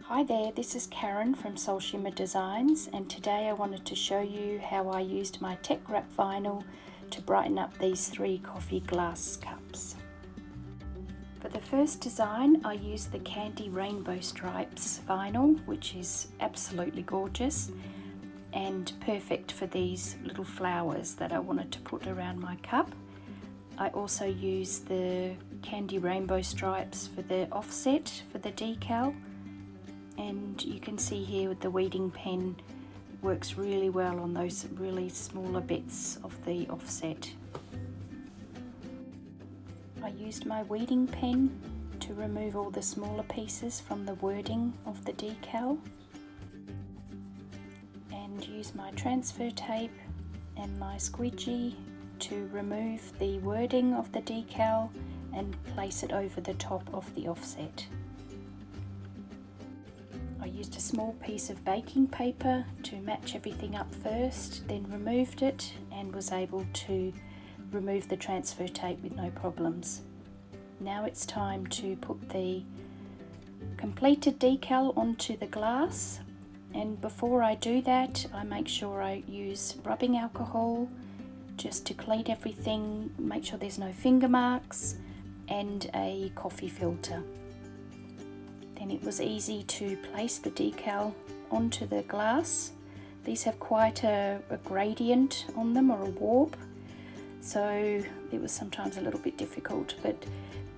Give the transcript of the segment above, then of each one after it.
Hi there, this is Karen from Soul Shimmer Designs, and today I wanted to show you how I used my Teckwrap vinyl to brighten up these 3 coffee glass cups. For the first design I used the Candy Rainbow Stripes vinyl, which is absolutely gorgeous and perfect for these little flowers that I wanted to put around my cup. I also used the Candy Rainbow Stripes for the offset for the decal. And you can see here with the weeding pen works really well on those really smaller bits of the offset. I used my weeding pen to remove all the smaller pieces from the wording of the decal, and use my transfer tape and my squeegee to remove the wording of the decal and place it over the top of the offset. I used a small piece of baking paper to match everything up first, then removed it and was able to remove the transfer tape with no problems. Now it's time to put the completed decal onto the glass, and before I do that I make sure I use rubbing alcohol just to clean everything, make sure there's no finger marks, and a coffee filter. Then it was easy to place the decal onto the glass. These have quite a gradient on them, or a warp, so it was sometimes a little bit difficult, but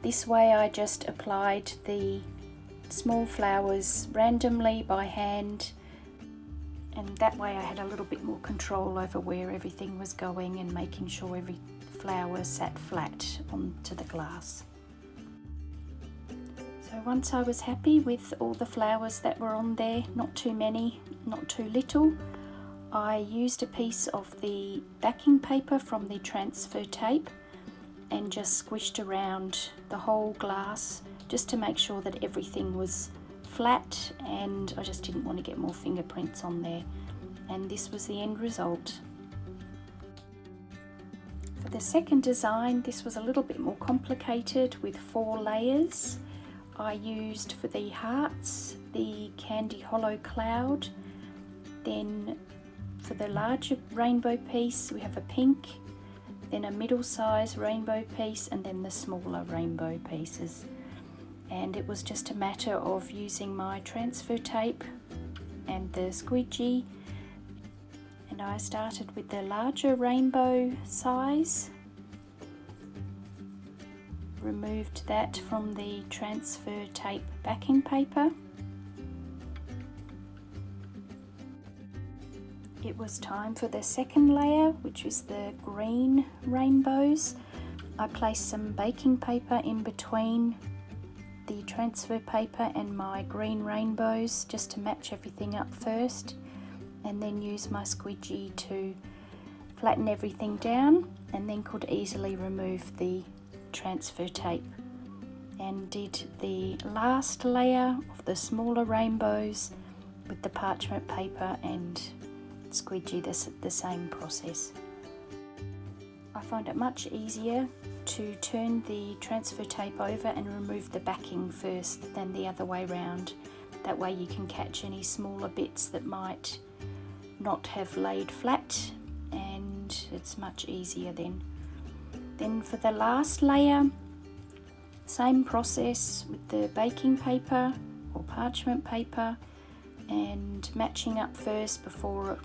this way I just applied the small flowers randomly by hand, and that way I had a little bit more control over where everything was going and making sure every flower sat flat onto the glass. So once I was happy with all the flowers that were on there, not too many, not too little, I used a piece of the backing paper from the transfer tape and just squished around the whole glass just to make sure that everything was flat, and I just didn't want to get more fingerprints on there, and this was the end result. For the second design, this was a little bit more complicated with 4 layers. I used for the hearts the Candy Hollow Cloud, then for the larger rainbow piece we have a pink, then a middle-sized rainbow piece, and then the smaller rainbow pieces. And it was just a matter of using my transfer tape and the squeegee, and I started with the larger rainbow size. Removed that from the transfer tape backing paper. It was time for the second layer, which is the green rainbows. I placed some baking paper in between the transfer paper and my green rainbows just to match everything up first, and then use my squeegee to flatten everything down, and then could easily remove the transfer tape, and did the last layer of the smaller rainbows with the parchment paper and squeegee, the same process. I find it much easier to turn the transfer tape over and remove the backing first than the other way round. That way you can catch any smaller bits that might not have laid flat, and it's much easier then. Then for the last layer, same process with the baking paper or parchment paper, and matching up first before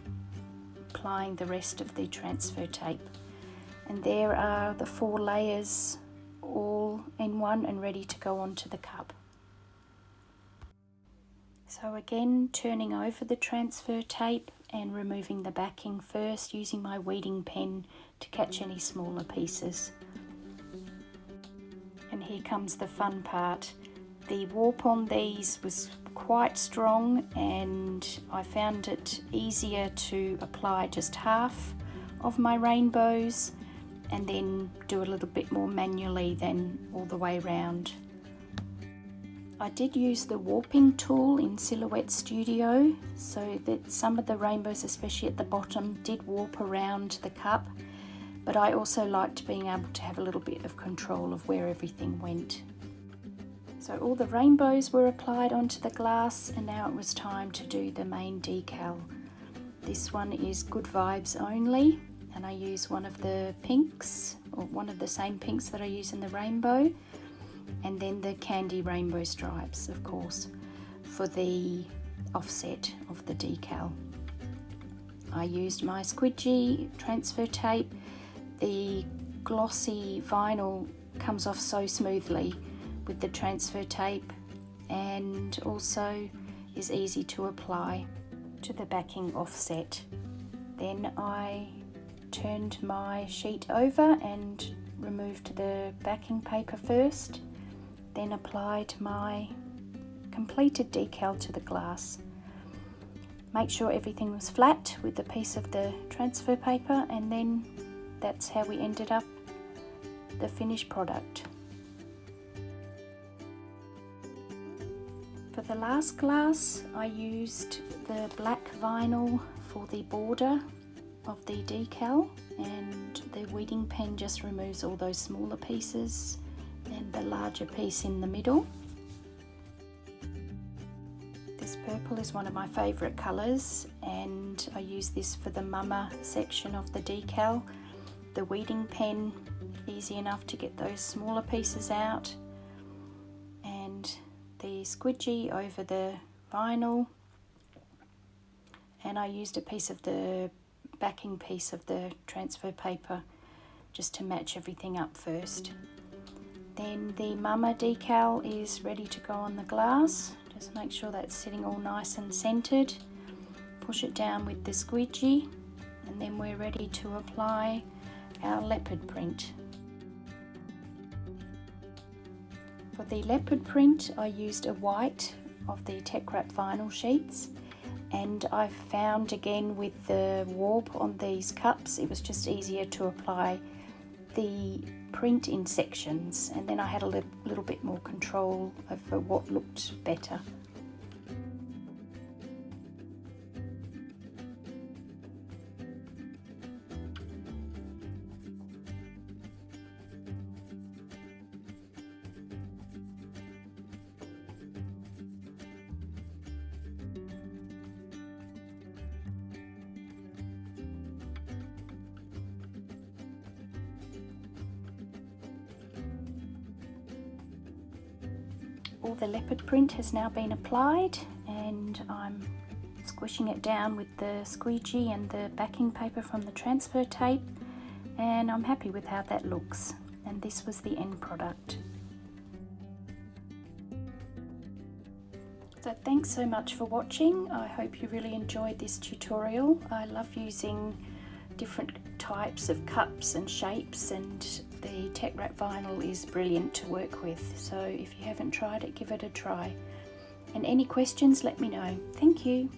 applying the rest of the transfer tape. And there are the 4 layers all in one and ready to go onto the cup. So again, turning over the transfer tape and removing the backing first, using my weeding pen to catch any smaller pieces. And here comes the fun part. The warp on these was quite strong, and I found it easier to apply just half of my rainbows and then do a little bit more manually than all the way around. I did use the warping tool in Silhouette Studio, so that some of the rainbows, especially at the bottom, did warp around the cup, but I also liked being able to have a little bit of control of where everything went. So all the rainbows were applied onto the glass, and now it was time to do the main decal. This one is Good Vibes Only, and I use one of the pinks, or one of the same pinks that I use in the rainbow, and then the candy rainbow stripes, of course, for the offset of the decal. I used my squidgy transfer tape. The glossy vinyl comes off so smoothly with the transfer tape, and also is easy to apply to the backing offset. Then I turned my sheet over and removed the backing paper first, then applied my completed decal to the glass. Make sure everything was flat with the piece of the transfer paper, and then that's how we ended up the finished product. For the last glass, I used the black vinyl for the border of the decal, and the weeding pen just removes all those smaller pieces and the larger piece in the middle. This purple is one of my favourite colours, and I use this for the mama section of the decal. The weeding pen, easy enough to get those smaller pieces out, and the squidgy over the vinyl, and I used a piece of the backing piece of the transfer paper just to match everything up first. Then the mama decal is ready to go on the glass. Just make sure that's sitting all nice and centered. Push it down with the squidgy, and then we're ready to apply our leopard print. For the leopard print, I used a white of the Teckwrap vinyl sheets, and I found again with the warp on these cups, it was just easier to apply the print in sections, and then I had a little bit more control over what looked better. All the leopard print has now been applied, and I'm squishing it down with the squeegee and the backing paper from the transfer tape, and I'm happy with how that looks. And this was the end product. So thanks so much for watching. I hope you really enjoyed this tutorial. I love using different types of cups and shapes, and the Teckwrap vinyl is brilliant to work with. So if you haven't tried it, give it a try. And any questions, let me know. Thank you.